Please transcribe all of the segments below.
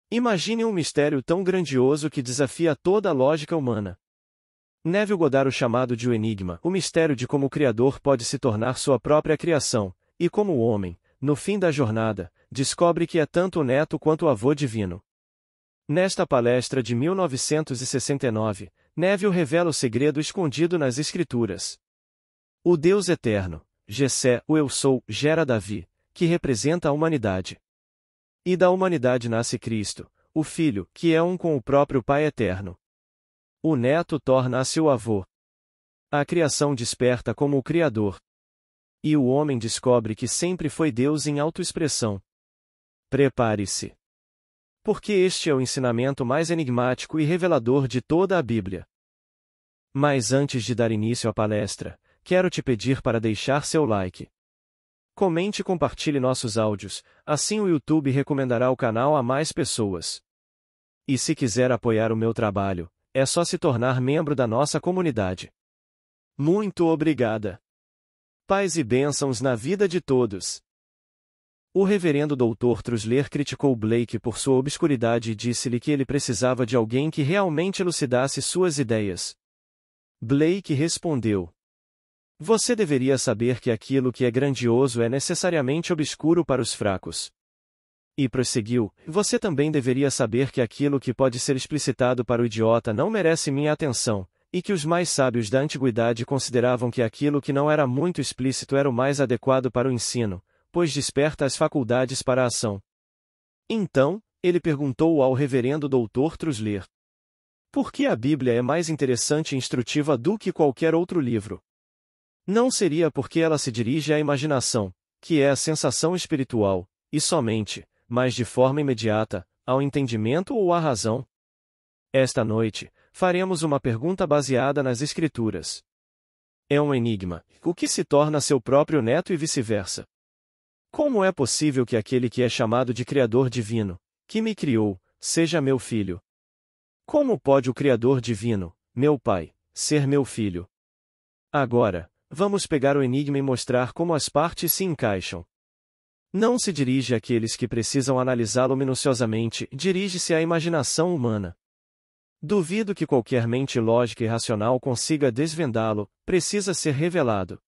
Imagine um mistério tão grandioso que desafia toda a lógica humana. Neville Goddard, o chamado de o enigma, o mistério de como o Criador pode se tornar sua própria criação, e como o homem, no fim da jornada, descobre que é tanto o neto quanto o avô divino. Nesta palestra de 1969, Neville revela o segredo escondido nas Escrituras. O Deus eterno, Jessé, o Eu Sou, gera Davi, que representa a humanidade. E da humanidade nasce Cristo, o Filho, que é um com o próprio Pai eterno. O neto torna-se o avô. A criação desperta como o Criador. E o homem descobre que sempre foi Deus em autoexpressão. Prepare-se. Porque este é o ensinamento mais enigmático e revelador de toda a Bíblia. Mas antes de dar início à palestra, quero te pedir para deixar seu like. Comente e compartilhe nossos áudios, assim o YouTube recomendará o canal a mais pessoas. E se quiser apoiar o meu trabalho, é só se tornar membro da nossa comunidade. Muito obrigada. Paz e bênçãos na vida de todos. O reverendo Dr. Trusler criticou Blake por sua obscuridade e disse-lhe que ele precisava de alguém que realmente elucidasse suas ideias. Blake respondeu: "Você deveria saber que aquilo que é grandioso é necessariamente obscuro para os fracos." E prosseguiu: "Você também deveria saber que aquilo que pode ser explicitado para o idiota não merece minha atenção, e que os mais sábios da antiguidade consideravam que aquilo que não era muito explícito era o mais adequado para o ensino, pois desperta as faculdades para a ação." Então, ele perguntou ao reverendo Dr. Trusler: "Por que a Bíblia é mais interessante e instrutiva do que qualquer outro livro?" Não seria porque ela se dirige à imaginação, que é a sensação espiritual, e somente, mas de forma imediata, ao entendimento ou à razão? Esta noite, faremos uma pergunta baseada nas Escrituras. É um enigma: o que se torna seu próprio neto e vice-versa? Como é possível que aquele que é chamado de Criador Divino, que me criou, seja meu filho? Como pode o Criador Divino, meu Pai, ser meu filho? Agora, vamos pegar o enigma e mostrar como as partes se encaixam. Não se dirige àqueles que precisam analisá-lo minuciosamente, dirige-se à imaginação humana. Duvido que qualquer mente lógica e racional consiga desvendá-lo, precisa ser revelado.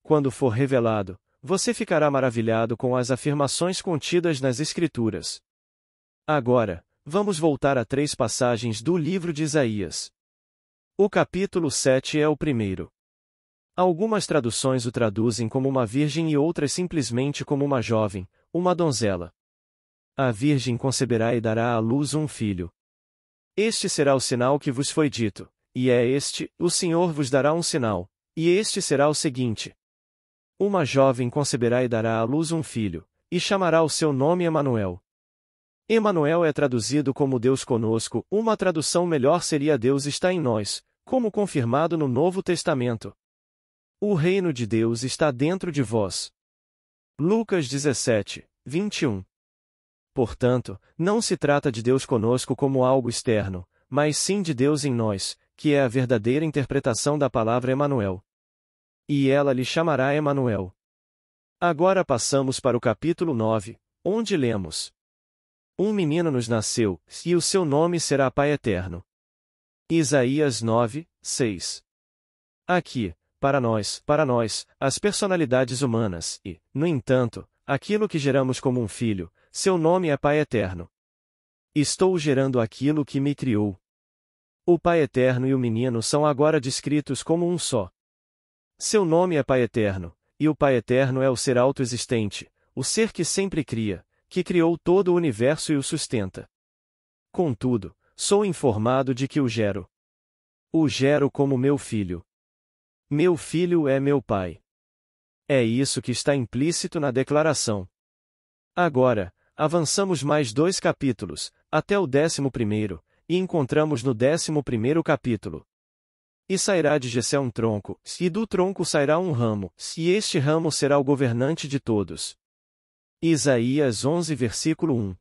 Quando for revelado, você ficará maravilhado com as afirmações contidas nas Escrituras. Agora, vamos voltar a 3 passagens do livro de Isaías. O capítulo 7 é o primeiro. Algumas traduções o traduzem como uma virgem e outras simplesmente como uma jovem, uma donzela. A virgem conceberá e dará à luz um filho. Este será o sinal que vos foi dito, e é este: o Senhor vos dará um sinal, e este será o seguinte: uma jovem conceberá e dará à luz um filho, e chamará o seu nome Emanuel. Emanuel é traduzido como Deus conosco, uma tradução melhor seria Deus está em nós, como confirmado no Novo Testamento. O reino de Deus está dentro de vós. Lucas 17, 21. Portanto, não se trata de Deus conosco como algo externo, mas sim de Deus em nós, que é a verdadeira interpretação da palavra Emanuel. E ela lhe chamará Emanuel. Agora passamos para o capítulo 9, onde lemos: um menino nos nasceu, e o seu nome será Pai Eterno. Isaías 9, 6. Aqui, para nós, as personalidades humanas, e, no entanto, aquilo que geramos como um filho, seu nome é Pai Eterno. Estou gerando aquilo que me criou. O Pai Eterno e o menino são agora descritos como um só. Seu nome é Pai Eterno, e o Pai Eterno é o ser autoexistente, o ser que sempre cria, que criou todo o universo e o sustenta. Contudo, sou informado de que o gero. O gero como meu filho. Meu filho é meu pai. É isso que está implícito na declaração. Agora, avançamos mais 2 capítulos, até o 11º, e encontramos no 11º capítulo: e sairá de Jessé um tronco, e do tronco sairá um ramo, e este ramo será o governante de todos. Isaías 11 versículo 1.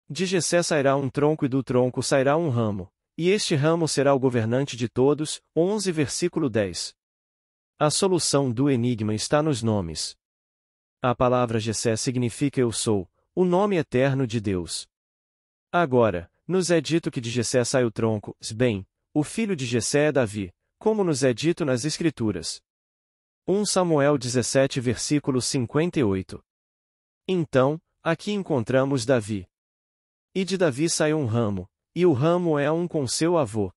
De Jessé sairá um tronco e do tronco sairá um ramo, e este ramo será o governante de todos. 11 versículo 10. A solução do enigma está nos nomes. A palavra Jessé significa eu sou, o nome eterno de Deus. Agora, nos é dito que de Jessé sai o tronco, bem, o filho de Jessé é Davi, como nos é dito nas Escrituras. 1 Samuel 17 versículo 58. Então, aqui encontramos Davi. E de Davi sai um ramo, e o ramo é um com seu avô.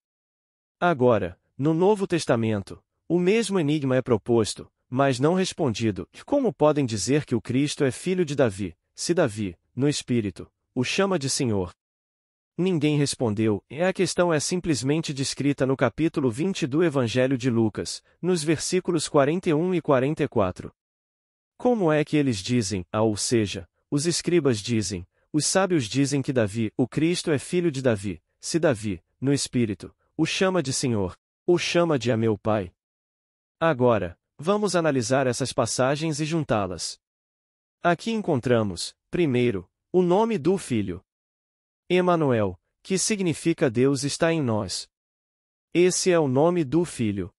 Agora, no Novo Testamento, o mesmo enigma é proposto, mas não respondido. Como podem dizer que o Cristo é filho de Davi, se Davi, no Espírito, o chama de Senhor? Ninguém respondeu, e a questão é simplesmente descrita no capítulo 20 do Evangelho de Lucas, nos versículos 41 e 44. Como é que eles dizem, ou seja, os escribas dizem, os sábios dizem que Davi, o Cristo é filho de Davi, se Davi, no Espírito, o chama de Senhor, o chama de a meu Pai? Agora, vamos analisar essas passagens e juntá-las. Aqui encontramos, primeiro, o nome do Filho. Emanuel, que significa Deus está em nós. Esse é o nome do Filho.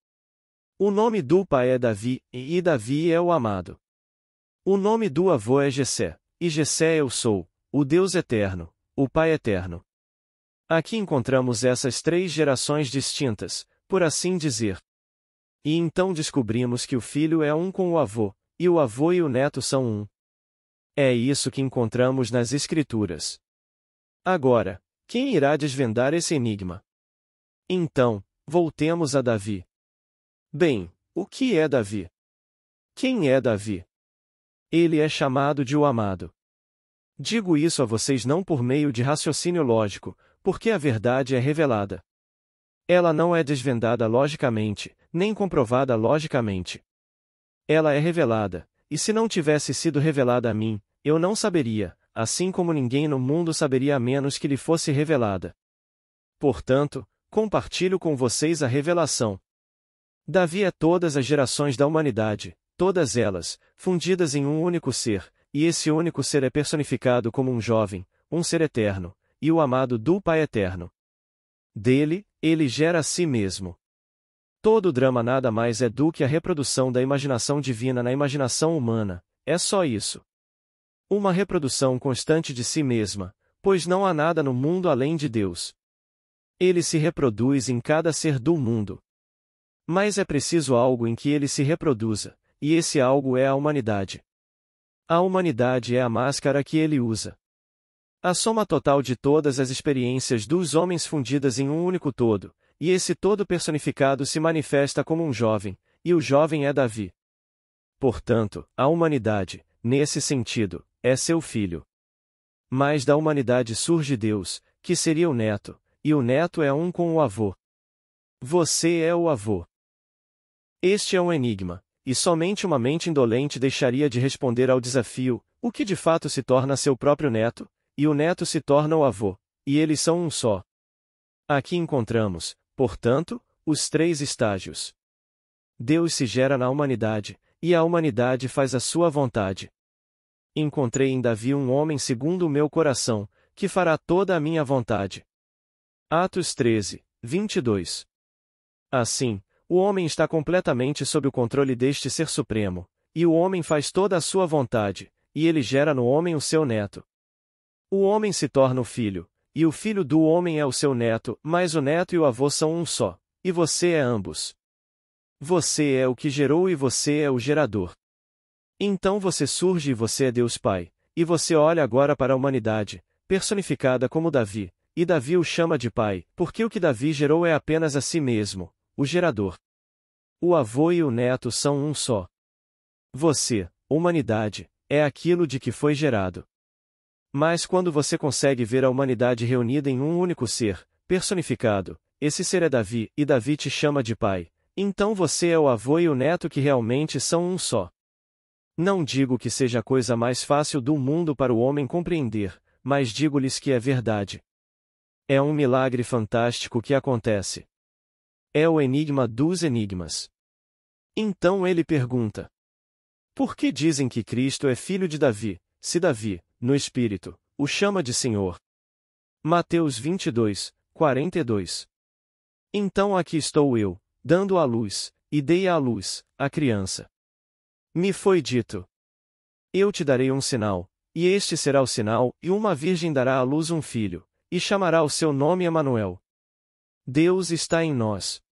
O nome do pai é Davi, e Davi é o amado. O nome do avô é Jessé, e Jessé eu sou, o Deus eterno, o Pai eterno. Aqui encontramos essas três gerações distintas, por assim dizer. E então descobrimos que o filho é um com o avô, e o avô e o neto são um. É isso que encontramos nas Escrituras. Agora, quem irá desvendar esse enigma? Então, voltemos a Davi. Bem, o que é Davi? Quem é Davi? Ele é chamado de o amado. Digo isso a vocês não por meio de raciocínio lógico, porque a verdade é revelada. Ela não é desvendada logicamente, nem comprovada logicamente. Ela é revelada, e se não tivesse sido revelada a mim, eu não saberia, assim como ninguém no mundo saberia a menos que lhe fosse revelada. Portanto, compartilho com vocês a revelação. Davi é todas as gerações da humanidade, todas elas, fundidas em um único ser, e esse único ser é personificado como um jovem, um ser eterno, e o amado do Pai eterno. Dele, ele gera a si mesmo. Todo o drama nada mais é do que a reprodução da imaginação divina na imaginação humana, é só isso. Uma reprodução constante de si mesma, pois não há nada no mundo além de Deus. Ele se reproduz em cada ser do mundo. Mas é preciso algo em que ele se reproduza, e esse algo é a humanidade. A humanidade é a máscara que ele usa. A soma total de todas as experiências dos homens fundidas em um único todo, e esse todo personificado se manifesta como um jovem, e o jovem é Davi. Portanto, a humanidade, nesse sentido, é seu filho. Mas da humanidade surge Deus, que seria o neto, e o neto é um com o avô. Você é o avô. Este é um enigma, e somente uma mente indolente deixaria de responder ao desafio, o que de fato se torna seu próprio neto, e o neto se torna o avô, e eles são um só. Aqui encontramos, portanto, os três estágios. Deus se gera na humanidade, e a humanidade faz a sua vontade. Encontrei em Davi um homem segundo o meu coração, que fará toda a minha vontade. Atos 13, 22. Assim, o homem está completamente sob o controle deste Ser Supremo, e o homem faz toda a sua vontade, e ele gera no homem o seu neto. O homem se torna o filho, e o filho do homem é o seu neto, mas o neto e o avô são um só, e você é ambos. Você é o que gerou e você é o gerador. Então você surge e você é Deus Pai, e você olha agora para a humanidade, personificada como Davi, e Davi o chama de Pai, porque o que Davi gerou é apenas a si mesmo, o gerador. O avô e o neto são um só. Você, humanidade, é aquilo de que foi gerado. Mas quando você consegue ver a humanidade reunida em um único ser, personificado, esse ser é Davi, e Davi te chama de Pai, então você é o avô e o neto que realmente são um só. Não digo que seja a coisa mais fácil do mundo para o homem compreender, mas digo-lhes que é verdade. É um milagre fantástico que acontece. É o enigma dos enigmas. Então ele pergunta: por que dizem que Cristo é filho de Davi, se Davi, no Espírito, o chama de Senhor? Mateus 22, 42. Então aqui estou eu, dando à luz, e dei à luz, a criança. Me foi dito: eu te darei um sinal, e este será o sinal, e uma virgem dará à luz um filho, e chamará o seu nome Emanuel. Deus está em nós.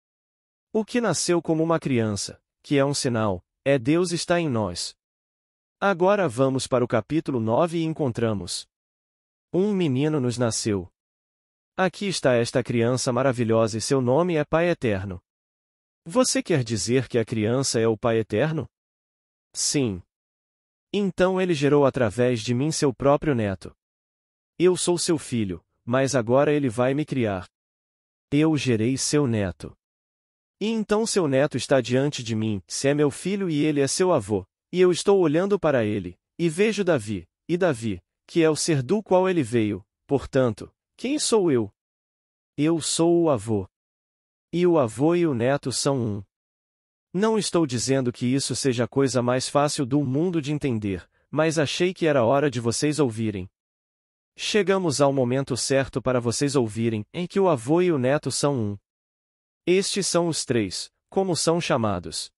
O que nasceu como uma criança, que é um sinal, é Deus está em nós. Agora vamos para o capítulo 9 e encontramos: um menino nos nasceu. Aqui está esta criança maravilhosa e seu nome é Pai Eterno. Você quer dizer que a criança é o Pai Eterno? Sim. Então ele gerou através de mim seu próprio neto. Eu sou seu filho, mas agora ele vai me criar. Eu gerei seu neto. E então seu neto está diante de mim, se é meu filho e ele é seu avô, e eu estou olhando para ele, e vejo Davi, e Davi, que é o ser do qual ele veio, portanto, quem sou eu? Eu sou o avô. E o avô e o neto são um. Não estou dizendo que isso seja a coisa mais fácil do mundo de entender, mas achei que era hora de vocês ouvirem. Chegamos ao momento certo para vocês ouvirem, em que o avô e o neto são um. Estes são os três, como são chamados.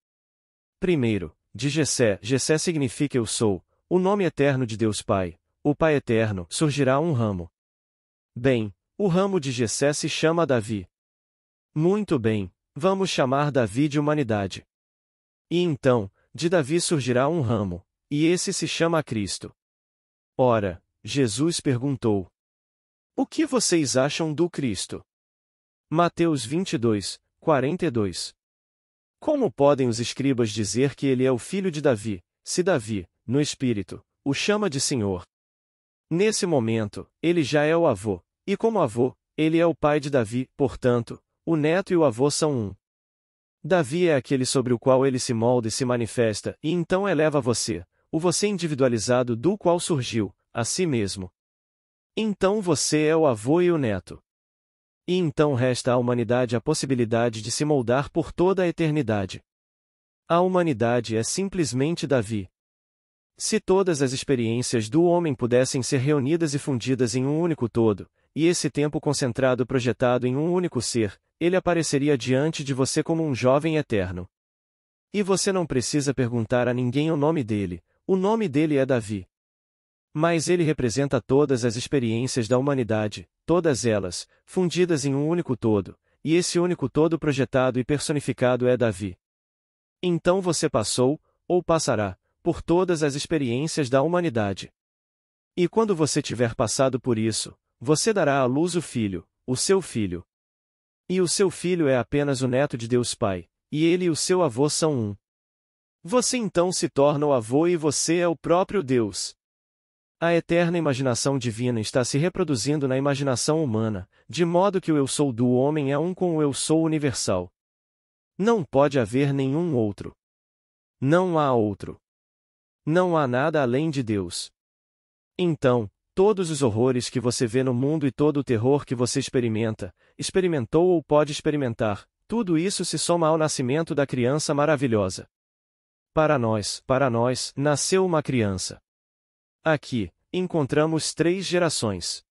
Primeiro, de Jessé. Jessé significa eu sou, o nome eterno de Deus Pai, o Pai Eterno, surgirá um ramo. Bem, o ramo de Jessé se chama Davi. Muito bem, vamos chamar Davi de humanidade. E então, de Davi surgirá um ramo, e esse se chama Cristo. Ora, Jesus perguntou: o que vocês acham do Cristo? Mateus 22, 42. Como podem os escribas dizer que ele é o filho de Davi, se Davi, no espírito, o chama de Senhor? Nesse momento, ele já é o avô, e como avô, ele é o pai de Davi, portanto, o neto e o avô são um. Davi é aquele sobre o qual ele se molda e se manifesta, e então eleva você, o você individualizado do qual surgiu, a si mesmo. Então você é o avô e o neto. E então resta à humanidade a possibilidade de se moldar por toda a eternidade. A humanidade é simplesmente Davi. Se todas as experiências do homem pudessem ser reunidas e fundidas em um único todo, e esse tempo concentrado projetado em um único ser, ele apareceria diante de você como um jovem eterno. E você não precisa perguntar a ninguém o nome dele é Davi. Mas ele representa todas as experiências da humanidade, todas elas, fundidas em um único todo, e esse único todo projetado e personificado é Davi. Então você passou, ou passará, por todas as experiências da humanidade. E quando você tiver passado por isso, você dará à luz o filho, o seu filho. E o seu filho é apenas o neto de Deus Pai, e ele e o seu avô são um. Você então se torna o avô e você é o próprio Deus. A eterna imaginação divina está se reproduzindo na imaginação humana, de modo que o eu sou do homem é um com o eu sou universal. Não pode haver nenhum outro. Não há outro. Não há nada além de Deus. Então, todos os horrores que você vê no mundo e todo o terror que você experimenta, experimentou ou pode experimentar, tudo isso se soma ao nascimento da criança maravilhosa. Para nós, nasceu uma criança. Aqui, encontramos 3 gerações.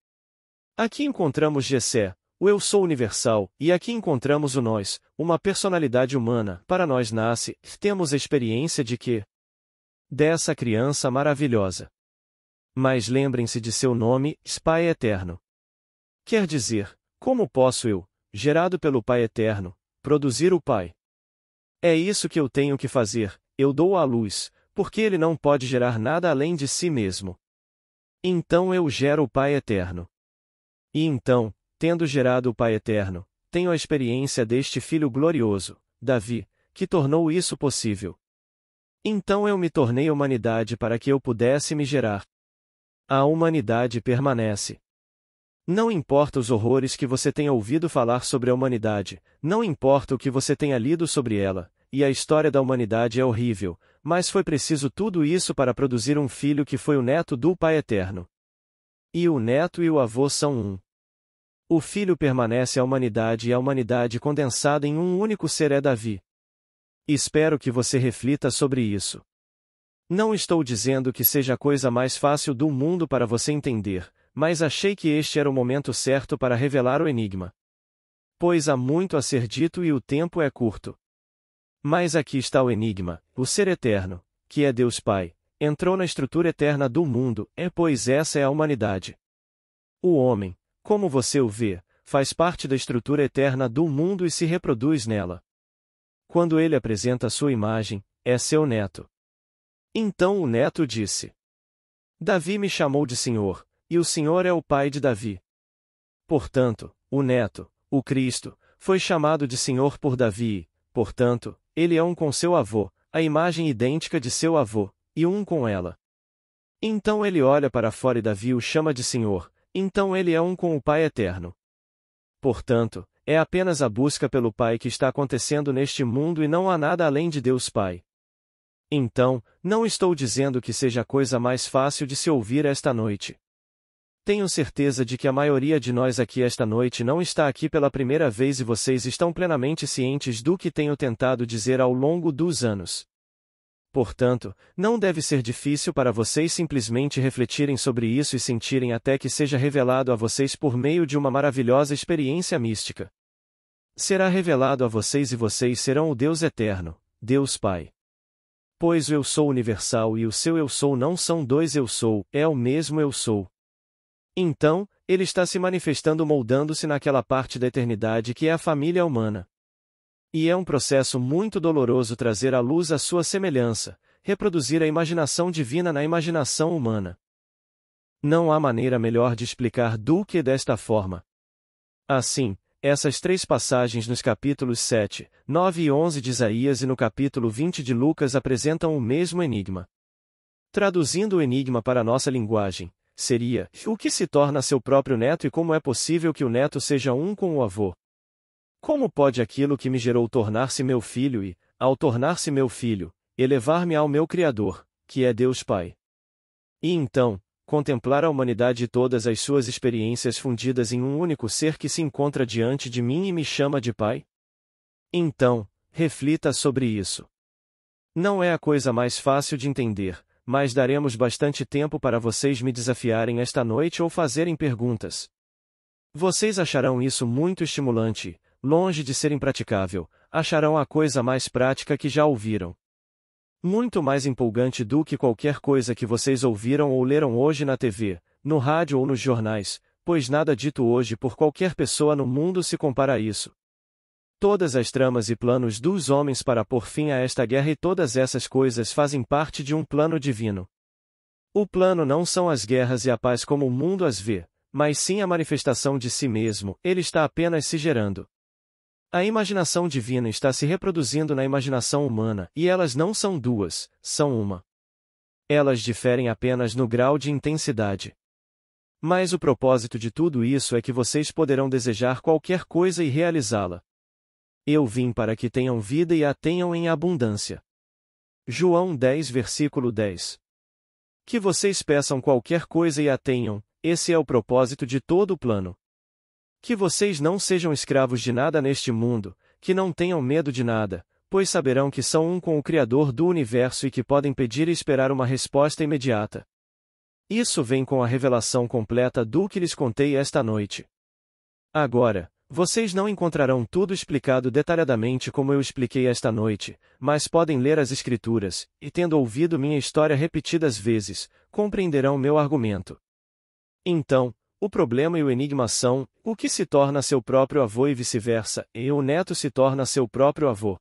Aqui encontramos Jessé, o eu sou universal, e aqui encontramos o nós, uma personalidade humana. Para nós nasce, temos a experiência de que? Dessa criança maravilhosa. Mas lembrem-se de seu nome, Pai Eterno. Quer dizer, como posso eu, gerado pelo Pai Eterno, produzir o Pai? É isso que eu tenho que fazer, eu dou à luz, porque ele não pode gerar nada além de si mesmo. Então eu gero o Pai Eterno. E então, tendo gerado o Pai Eterno, tenho a experiência deste Filho glorioso, Davi, que tornou isso possível. Então eu me tornei humanidade para que eu pudesse me gerar. A humanidade permanece. Não importa os horrores que você tenha ouvido falar sobre a humanidade, não importa o que você tenha lido sobre ela, e a história da humanidade é horrível, mas foi preciso tudo isso para produzir um filho que foi o neto do Pai Eterno. E o neto e o avô são um. O filho permanece à humanidade e a humanidade condensada em um único ser é Davi. Espero que você reflita sobre isso. Não estou dizendo que seja a coisa mais fácil do mundo para você entender, mas achei que este era o momento certo para revelar o enigma. Pois há muito a ser dito e o tempo é curto. Mas aqui está o enigma: o ser eterno, que é Deus Pai, entrou na estrutura eterna do mundo, pois essa é a humanidade. O homem, Como você o vê, faz parte da estrutura eterna do mundo e se reproduz nela. Quando ele apresenta sua imagem, é seu neto. Então o neto disse: Davi me chamou de Senhor, e o Senhor é o pai de Davi. Portanto, o neto, o Cristo, foi chamado de Senhor por Davi, e, portanto, ele é um com seu avô, a imagem idêntica de seu avô, e um com ela. Então ele olha para fora e Davi o chama de Senhor, então ele é um com o Pai eterno. Portanto, é apenas a busca pelo Pai que está acontecendo neste mundo e não há nada além de Deus Pai. Então, não estou dizendo que seja a coisa mais fácil de se ouvir esta noite. Tenho certeza de que a maioria de nós aqui esta noite não está aqui pela primeira vez e vocês estão plenamente cientes do que tenho tentado dizer ao longo dos anos. Portanto, não deve ser difícil para vocês simplesmente refletirem sobre isso e sentirem até que seja revelado a vocês por meio de uma maravilhosa experiência mística. Será revelado a vocês e vocês serão o Deus eterno, Deus Pai. Pois o Eu Sou universal e o seu Eu Sou não são dois Eu Sou, é o mesmo Eu Sou. Então, ele está se manifestando moldando-se naquela parte da eternidade que é a família humana. E é um processo muito doloroso trazer à luz a sua semelhança, reproduzir a imaginação divina na imaginação humana. Não há maneira melhor de explicar do que desta forma. Assim, essas três passagens nos capítulos 7, 9 e 11 de Isaías e no capítulo 20 de Lucas apresentam o mesmo enigma. Traduzindo o enigma para a nossa linguagem, seria: o que se torna seu próprio neto e como é possível que o neto seja um com o avô? Como pode aquilo que me gerou tornar-se meu filho e, ao tornar-se meu filho, elevar-me ao meu Criador, que é Deus Pai? E então, contemplar a humanidade e todas as suas experiências fundidas em um único ser que se encontra diante de mim e me chama de Pai? Então, reflita sobre isso. Não é a coisa mais fácil de entender, mas daremos bastante tempo para vocês me desafiarem esta noite ou fazerem perguntas. Vocês acharão isso muito estimulante, longe de ser impraticável, acharão a coisa mais prática que já ouviram. Muito mais empolgante do que qualquer coisa que vocês ouviram ou leram hoje na TV, no rádio ou nos jornais, pois nada dito hoje por qualquer pessoa no mundo se compara a isso. Todas as tramas e planos dos homens para pôr fim a esta guerra e todas essas coisas fazem parte de um plano divino. O plano não são as guerras e a paz como o mundo as vê, mas sim a manifestação de si mesmo, ele está apenas se gerando. A imaginação divina está se reproduzindo na imaginação humana, e elas não são duas, são uma. Elas diferem apenas no grau de intensidade. Mas o propósito de tudo isso é que vocês poderão desejar qualquer coisa e realizá-la. Eu vim para que tenham vida e a tenham em abundância. João 10 versículo 10. Que vocês peçam qualquer coisa e a tenham, esse é o propósito de todo o plano. Que vocês não sejam escravos de nada neste mundo, que não tenham medo de nada, pois saberão que são um com o Criador do universo e que podem pedir e esperar uma resposta imediata. Isso vem com a revelação completa do que lhes contei esta noite. Agora, vocês não encontrarão tudo explicado detalhadamente como eu expliquei esta noite, mas podem ler as Escrituras, e tendo ouvido minha história repetidas vezes, compreenderão meu argumento. Então, o problema e o enigma são: o que se torna seu próprio avô e vice-versa, e o neto se torna seu próprio avô.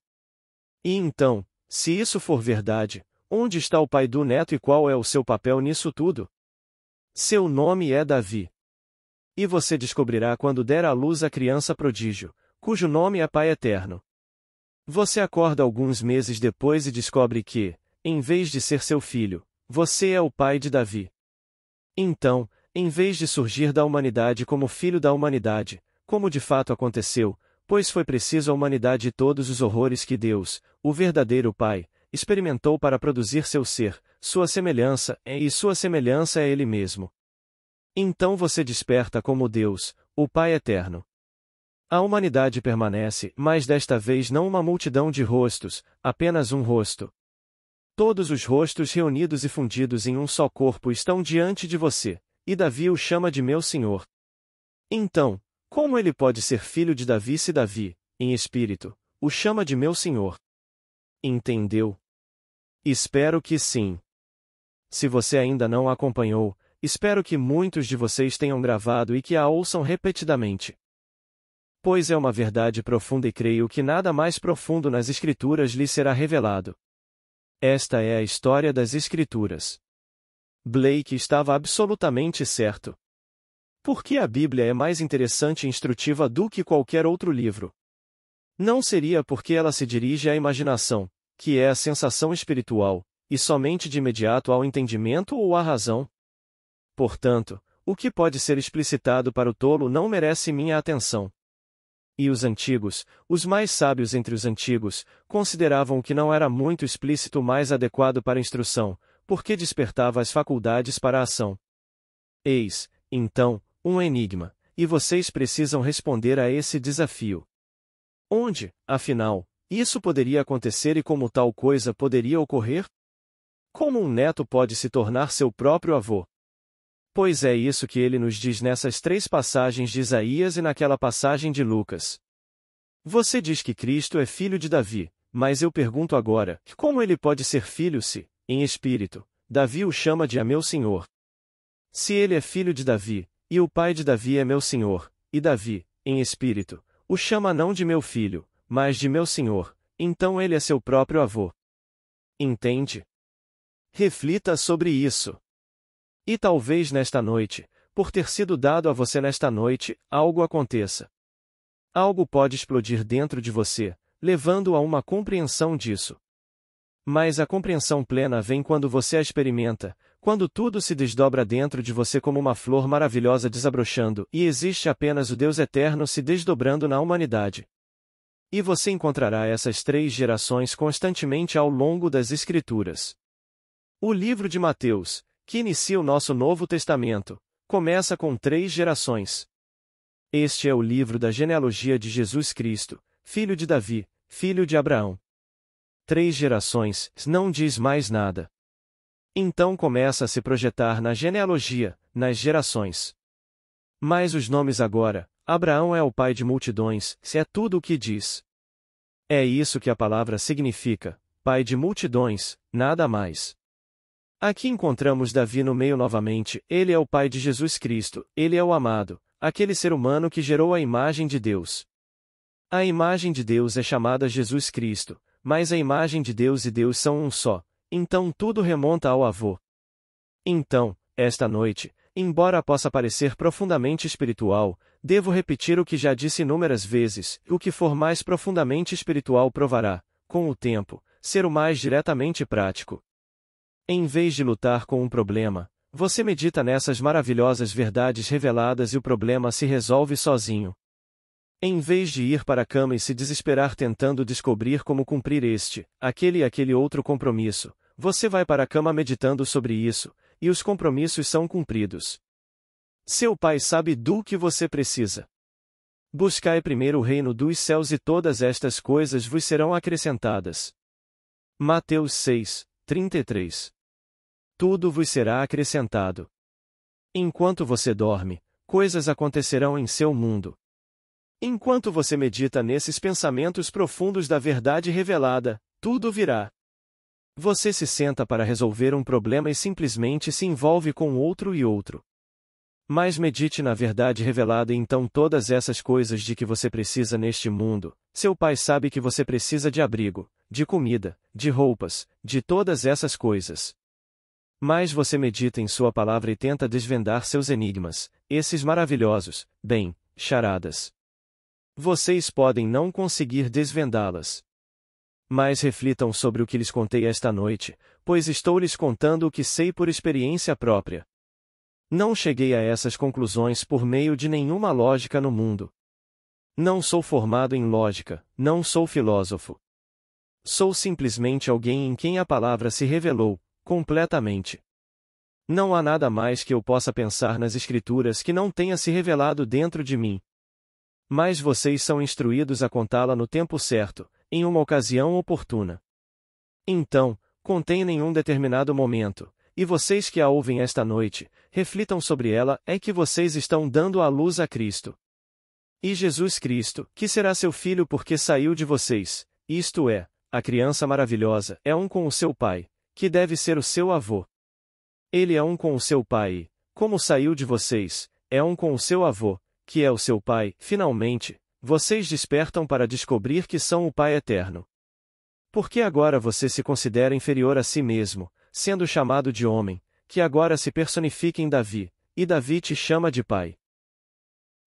E então, se isso for verdade, onde está o pai do neto e qual é o seu papel nisso tudo? Seu nome é Davi. E você descobrirá quando der à luz a criança prodígio, cujo nome é Pai Eterno. Você acorda alguns meses depois e descobre que, em vez de ser seu filho, você é o pai de Davi. Então, em vez de surgir da humanidade como filho da humanidade, como de fato aconteceu, pois foi preciso a humanidade e todos os horrores que Deus, o verdadeiro Pai, experimentou para produzir seu ser, sua semelhança, e sua semelhança é Ele mesmo. Então você desperta como Deus, o Pai Eterno. A humanidade permanece, mas desta vez não uma multidão de rostos, apenas um rosto. Todos os rostos reunidos e fundidos em um só corpo estão diante de você. E Davi o chama de meu Senhor. Então, como ele pode ser filho de Davi se Davi, em espírito, o chama de meu Senhor? Entendeu? Espero que sim. Se você ainda não acompanhou, espero que muitos de vocês tenham gravado e que a ouçam repetidamente. Pois é uma verdade profunda e creio que nada mais profundo nas Escrituras lhe será revelado. Esta é a história das Escrituras. Blake estava absolutamente certo. Por que a Bíblia é mais interessante e instrutiva do que qualquer outro livro? Não seria porque ela se dirige à imaginação, que é a sensação espiritual, e somente de imediato ao entendimento ou à razão? Portanto, o que pode ser explicitado para o tolo não merece minha atenção. E os antigos, os mais sábios entre os antigos, consideravam que não era muito explícito mais adequado para a instrução, porque despertava as faculdades para a ação. Eis, então, um enigma, e vocês precisam responder a esse desafio. Onde, afinal, isso poderia acontecer e como tal coisa poderia ocorrer? Como um neto pode se tornar seu próprio avô? Pois é isso que ele nos diz nessas 3 passagens de Isaías e naquela passagem de Lucas. Você diz que Cristo é filho de Davi, mas eu pergunto agora, como ele pode ser filho se, em espírito, Davi o chama de meu Senhor? Se ele é filho de Davi, e o pai de Davi é meu Senhor, e Davi, em espírito, o chama não de meu filho, mas de meu Senhor, então ele é seu próprio avô. Entende? Reflita sobre isso. E talvez nesta noite, por ter sido dado a você nesta noite, algo aconteça. Algo pode explodir dentro de você, levando a uma compreensão disso. Mas a compreensão plena vem quando você a experimenta, quando tudo se desdobra dentro de você como uma flor maravilhosa desabrochando, e existe apenas o Deus eterno se desdobrando na humanidade. E você encontrará essas 3 gerações constantemente ao longo das Escrituras. O livro de Mateus, que inicia o nosso Novo Testamento, começa com 3 gerações. Este é o livro da genealogia de Jesus Cristo, filho de Davi, filho de Abraão. 3 gerações, não diz mais nada. Então começa a se projetar na genealogia, nas gerações. Mas os nomes agora, Abraão é o pai de multidões, se é tudo o que diz. É isso que a palavra significa, pai de multidões, nada mais. Aqui encontramos Davi no meio novamente, ele é o pai de Jesus Cristo, ele é o amado, aquele ser humano que gerou a imagem de Deus. A imagem de Deus é chamada Jesus Cristo, mas a imagem de Deus e Deus são um só, então tudo remonta ao avô. Então, esta noite, embora possa parecer profundamente espiritual, devo repetir o que já disse inúmeras vezes, o que for mais profundamente espiritual provará, com o tempo, ser o mais diretamente prático. Em vez de lutar com um problema, você medita nessas maravilhosas verdades reveladas e o problema se resolve sozinho. Em vez de ir para a cama e se desesperar tentando descobrir como cumprir aquele e aquele outro compromisso, você vai para a cama meditando sobre isso, e os compromissos são cumpridos. Seu Pai sabe do que você precisa. Buscai primeiro o reino dos céus e todas estas coisas vos serão acrescentadas. Mateus 6, 33. Tudo vos será acrescentado. Enquanto você dorme, coisas acontecerão em seu mundo. Enquanto você medita nesses pensamentos profundos da verdade revelada, tudo virá. Você se senta para resolver um problema e simplesmente se envolve com outro e outro. Mas medite na verdade revelada e então todas essas coisas de que você precisa neste mundo, seu Pai sabe que você precisa de abrigo, de comida, de roupas, de todas essas coisas. Mas você medita em sua palavra e tenta desvendar seus enigmas, esses maravilhosos, charadas. Vocês podem não conseguir desvendá-las. Mas reflitam sobre o que lhes contei esta noite, pois estou lhes contando o que sei por experiência própria. Não cheguei a essas conclusões por meio de nenhuma lógica no mundo. Não sou formado em lógica, não sou filósofo. Sou simplesmente alguém em quem a palavra se revelou, completamente. Não há nada mais que eu possa pensar nas Escrituras que não tenha se revelado dentro de mim. Mas vocês são instruídos a contá-la no tempo certo, em uma ocasião oportuna. Então, contém em um determinado momento, e vocês que a ouvem esta noite, reflitam sobre ela, é que vocês estão dando à luz a Cristo. E Jesus Cristo, que será seu filho porque saiu de vocês, isto é, a criança maravilhosa, é um com o seu Pai, que deve ser o seu avô. Ele é um com o seu Pai, Como saiu de vocês, é um com o seu avô, que é o seu pai. Finalmente, vocês despertam para descobrir que são o Pai eterno. Porque agora você se considera inferior a si mesmo, sendo chamado de homem, que agora se personifica em Davi, e Davi te chama de pai.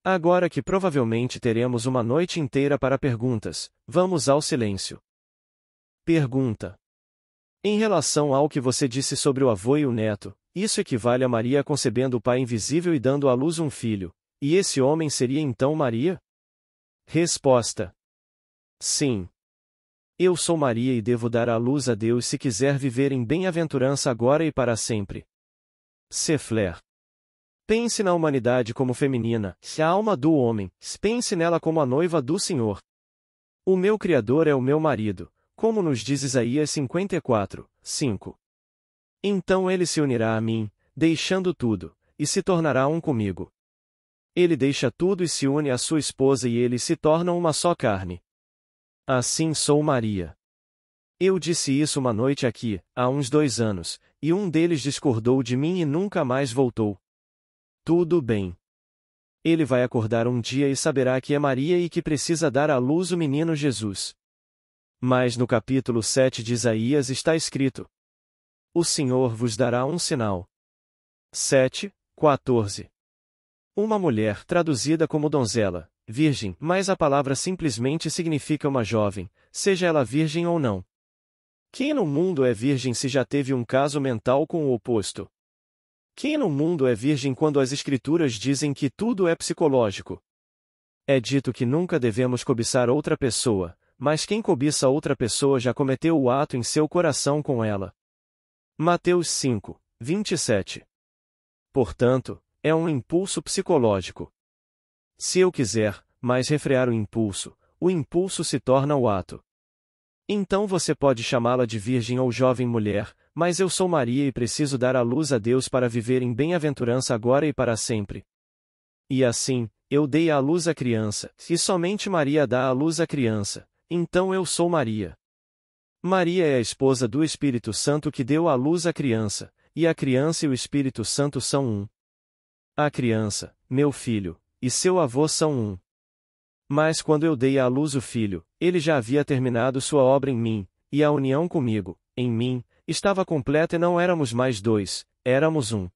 Agora que provavelmente teremos uma noite inteira para perguntas, vamos ao silêncio. Pergunta. Em relação ao que você disse sobre o avô e o neto, isso equivale a Maria concebendo o Pai invisível e dando à luz um filho, e esse homem seria então Maria? Resposta. Sim. Eu sou Maria e devo dar à luz a Deus se quiser viver em bem-aventurança agora e para sempre. Sefler. Pense na humanidade como feminina, a alma do homem, pense nela como a noiva do Senhor. O meu Criador é o meu marido, como nos diz Isaías 54, 5. Então ele se unirá a mim, deixando tudo, e se tornará um comigo. Ele deixa tudo e se une à sua esposa e eles se tornam uma só carne. Assim sou Maria. Eu disse isso uma noite aqui, há uns 2 anos, e um deles discordou de mim e nunca mais voltou. Tudo bem. Ele vai acordar um dia e saberá que é Maria e que precisa dar à luz o menino Jesus. Mas no capítulo 7 de Isaías está escrito: O Senhor vos dará um sinal. 7, 14. Uma mulher traduzida como donzela, virgem, mas a palavra simplesmente significa uma jovem, seja ela virgem ou não. Quem no mundo é virgem se já teve um caso mental com o oposto? Quem no mundo é virgem quando as Escrituras dizem que tudo é psicológico? É dito que nunca devemos cobiçar outra pessoa, mas quem cobiça outra pessoa já cometeu o ato em seu coração com ela. Mateus 5, 27. Portanto, é um impulso psicológico. Se eu quiser, mas refrear o impulso se torna o ato. Então você pode chamá-la de virgem ou jovem mulher, mas eu sou Maria e preciso dar à luz a Deus para viver em bem-aventurança agora e para sempre. E assim, eu dei à luz a criança, e somente Maria dá à luz a criança, então eu sou Maria. Maria é a esposa do Espírito Santo que deu à luz a criança, e a criança e o Espírito Santo são um. A criança, meu filho, e seu avô são um. Mas quando eu dei à luz o filho, ele já havia terminado sua obra em mim, e a união comigo, em mim, estava completa e não éramos mais 2, éramos um.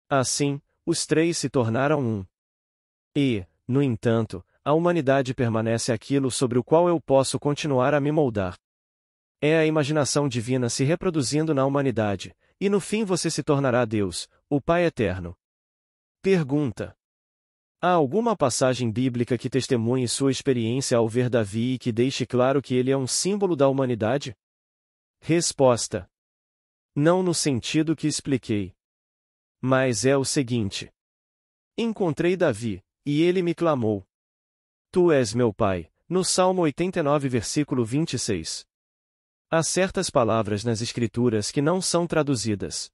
Assim, os 3 se tornaram um. E, no entanto, a humanidade permanece aquilo sobre o qual eu posso continuar a me moldar. É a imaginação divina se reproduzindo na humanidade, e no fim você se tornará Deus, o Pai eterno. Pergunta. Há alguma passagem bíblica que testemunhe sua experiência ao ver Davi e que deixe claro que ele é um símbolo da humanidade? Resposta. Não no sentido que expliquei. Mas é o seguinte. Encontrei Davi, e ele me clamou: Tu és meu pai, no Salmo 89 versículo 26. Há certas palavras nas Escrituras que não são traduzidas.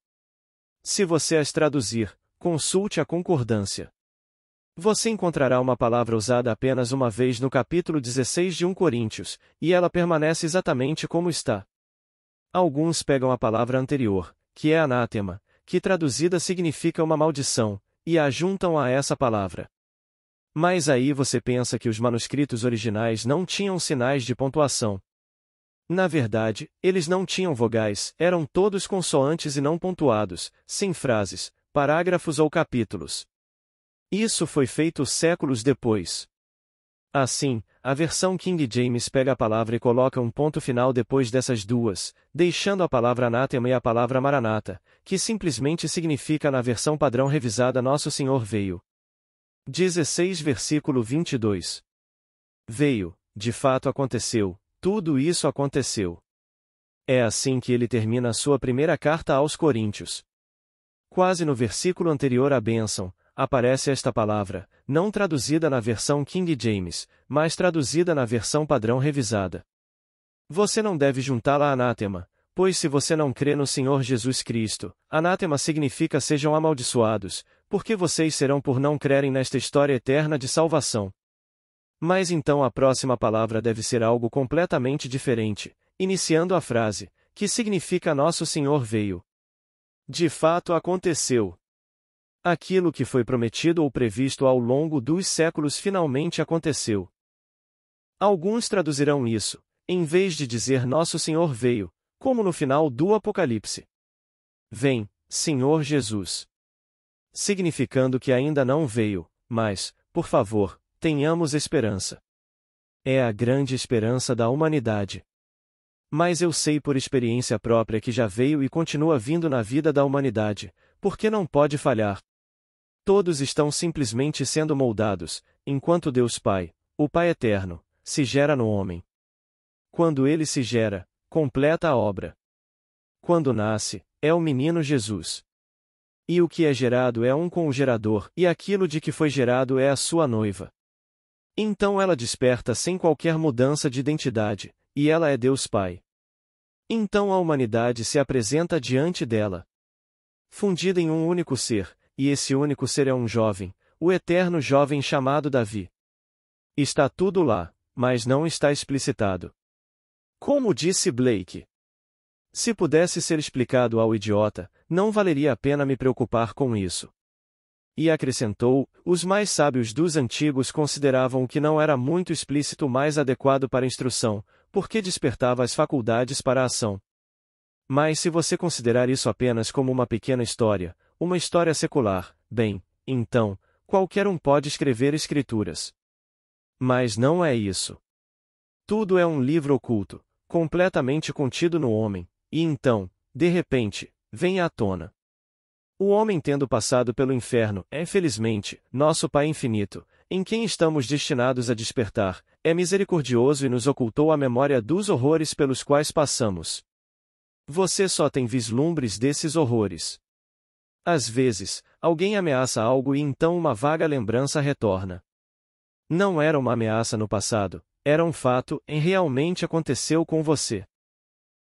Se você as traduzir, consulte a concordância. Você encontrará uma palavra usada apenas uma vez no capítulo 16 de 1 Coríntios, e ela permanece exatamente como está. Alguns pegam a palavra anterior, que é anátema, que traduzida significa uma maldição, e a juntam a essa palavra. Mas aí você pensa que os manuscritos originais não tinham sinais de pontuação. Na verdade, eles não tinham vogais, eram todos consoantes e não pontuados, sem frases, parágrafos ou capítulos. Isso foi feito séculos depois. Assim, a versão King James pega a palavra e coloca um ponto final depois dessas duas, deixando a palavra anátema e a palavra maranata, que simplesmente significa na versão padrão revisada Nosso Senhor veio. 16 versículo 22. Veio, de fato aconteceu, tudo isso aconteceu. É assim que ele termina a sua primeira carta aos Coríntios. Quase no versículo anterior à bênção, aparece esta palavra, não traduzida na versão King James, mas traduzida na versão padrão revisada. Você não deve juntá-la a anátema, pois se você não crê no Senhor Jesus Cristo, anátema significa sejam amaldiçoados, porque vocês serão por não crerem nesta história eterna de salvação. Mas então a próxima palavra deve ser algo completamente diferente, iniciando a frase, que significa Nosso Senhor veio. De fato aconteceu. Aquilo que foi prometido ou previsto ao longo dos séculos finalmente aconteceu. Alguns traduzirão isso, em vez de dizer Nosso Senhor veio, como no final do Apocalipse. Vem, Senhor Jesus. Significando que ainda não veio, mas, por favor, tenhamos esperança. É a grande esperança da humanidade. Mas eu sei por experiência própria que já veio e continua vindo na vida da humanidade, porque não pode falhar. Todos estão simplesmente sendo moldados, enquanto Deus Pai, o Pai Eterno, se gera no homem. Quando ele se gera, completa a obra. Quando nasce, é o menino Jesus. E o que é gerado é um com o gerador, e aquilo de que foi gerado é a sua noiva. Então ela desperta sem qualquer mudança de identidade, e ela é Deus Pai. Então a humanidade se apresenta diante dela, fundida em um único ser, e esse único ser é um jovem, o eterno jovem chamado Davi. Está tudo lá, mas não está explicitado. Como disse Blake. Se pudesse ser explicado ao idiota, não valeria a pena me preocupar com isso. E acrescentou, os mais sábios dos antigos consideravam que não era muito explícito o mais adequado para a instrução, porque despertava as faculdades para a ação. Mas se você considerar isso apenas como uma pequena história, uma história secular, bem, então, qualquer um pode escrever escrituras. Mas não é isso. Tudo é um livro oculto, completamente contido no homem, e então, de repente, vem à tona. O homem tendo passado pelo inferno, é felizmente, nosso Pai infinito, em quem estamos destinados a despertar, é misericordioso e nos ocultou a memória dos horrores pelos quais passamos. Você só tem vislumbres desses horrores. Às vezes, alguém ameaça algo e então uma vaga lembrança retorna. Não era uma ameaça no passado, era um fato, e realmente aconteceu com você.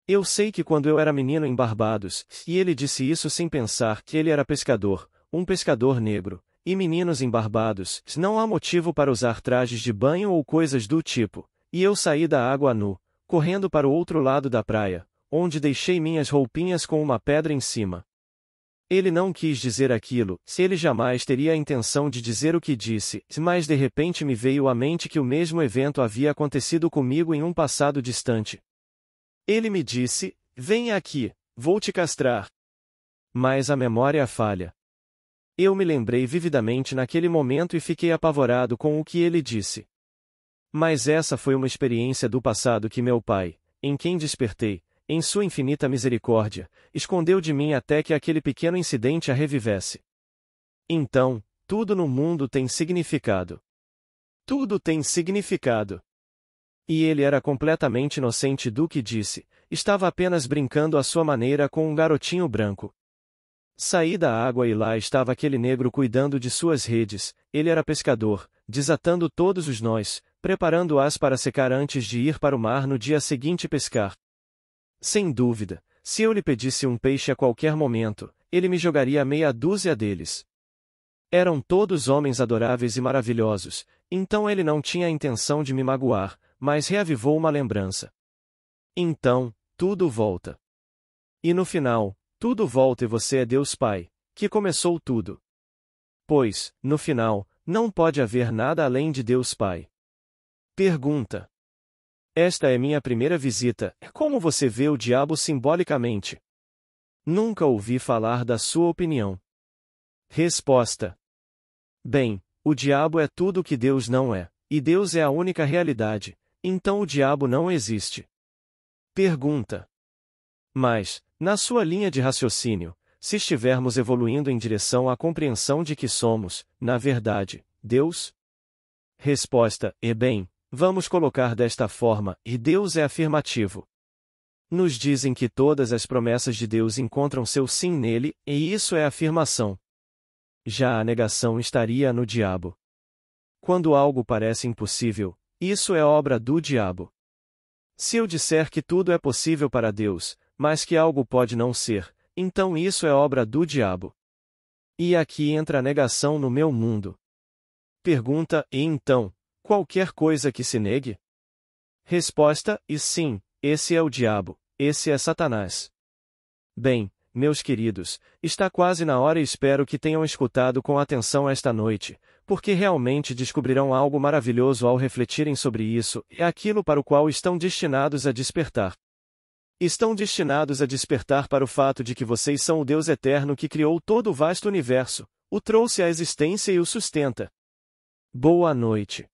Eu sei que quando eu era menino em Barbados, e ele disse isso sem pensar que ele era pescador, um pescador negro, e meninos em Barbados, não há motivo para usar trajes de banho ou coisas do tipo, e eu saí da água nu, correndo para o outro lado da praia, onde deixei minhas roupinhas com uma pedra em cima. Ele não quis dizer aquilo, se ele jamais teria a intenção de dizer o que disse, mas de repente me veio à mente que o mesmo evento havia acontecido comigo em um passado distante. Ele me disse, venha aqui, vou te castrar. Mas a memória falha. Eu me lembrei vividamente naquele momento e fiquei apavorado com o que ele disse. Mas essa foi uma experiência do passado que meu pai, em quem despertei, em sua infinita misericórdia, escondeu de mim até que aquele pequeno incidente a revivesse. Então, tudo no mundo tem significado. Tudo tem significado. E ele era completamente inocente do que disse, estava apenas brincando à sua maneira com um garotinho branco. Saí da água e lá estava aquele negro cuidando de suas redes, ele era pescador, desatando todos os nós, preparando-as para secar antes de ir para o mar no dia seguinte pescar. Sem dúvida, se eu lhe pedisse um peixe a qualquer momento, ele me jogaria meia dúzia deles. Eram todos homens adoráveis e maravilhosos, então ele não tinha a intenção de me magoar, mas reavivou uma lembrança. Então, tudo volta. E no final, tudo volta e você é Deus Pai, que começou tudo. Pois, no final, não pode haver nada além de Deus Pai. Pergunta. Esta é minha primeira visita, como você vê o diabo simbolicamente? Nunca ouvi falar da sua opinião. Resposta. Bem, o diabo é tudo o que Deus não é, e Deus é a única realidade, então o diabo não existe. Pergunta. Mas, na sua linha de raciocínio, se estivermos evoluindo em direção à compreensão de que somos, na verdade, Deus? Resposta. Bem, vamos colocar desta forma, e Deus é afirmativo. Nos dizem que todas as promessas de Deus encontram seu sim nele, e isso é afirmação. Já a negação estaria no diabo. Quando algo parece impossível, isso é obra do diabo. Se eu disser que tudo é possível para Deus, mas que algo pode não ser, então isso é obra do diabo. E aqui entra a negação no meu mundo. Pergunta, e então, qualquer coisa que se negue? Resposta, e sim, esse é o diabo, esse é Satanás. Bem, meus queridos, está quase na hora e espero que tenham escutado com atenção esta noite, porque realmente descobrirão algo maravilhoso ao refletirem sobre isso, e aquilo para o qual estão destinados a despertar. Estão destinados a despertar para o fato de que vocês são o Deus eterno que criou todo o vasto universo, o trouxe à existência e o sustenta. Boa noite.